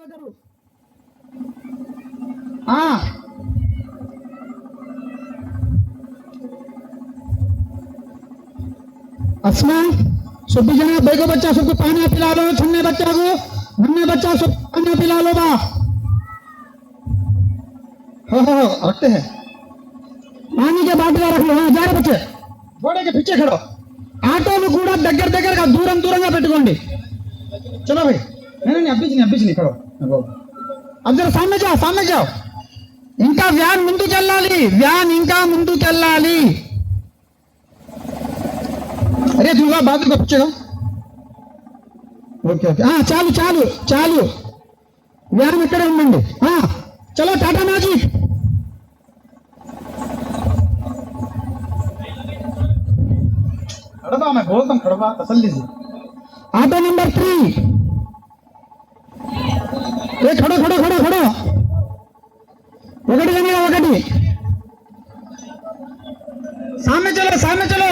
करो। हाँ अस्मा सुबह जना बेगो बच्चा सबको पानी पिला लो, छन्ने बच्चा को नन्हे बच्चा सब पानी पिला लो बा। हाँ रखते हैं पानी के बाटला रख लो। हाँ जा रहे बच्चे घोड़े के पीछे खड़ो। ఆటోను కూడా దగ్గరగా దూరంగా పెట్టుకోండి। चलो भाई नहीं अभी नहीं खड़ो। अब जरा सामने जाओ ఇంకా వ్యాన్ ముందుకెళ్ళాలి। अरे दूंगा बाद में पूछेगा। ओके हाँ चालू व्यान इकड़े ఉండండి। हाँ चलो टाटा मैजिक खड़बा मैं बोलता हूँ खड़बा तसल्ली से। ऑटो नंबर 3 ये खड़ो ఒకటి सामने चलो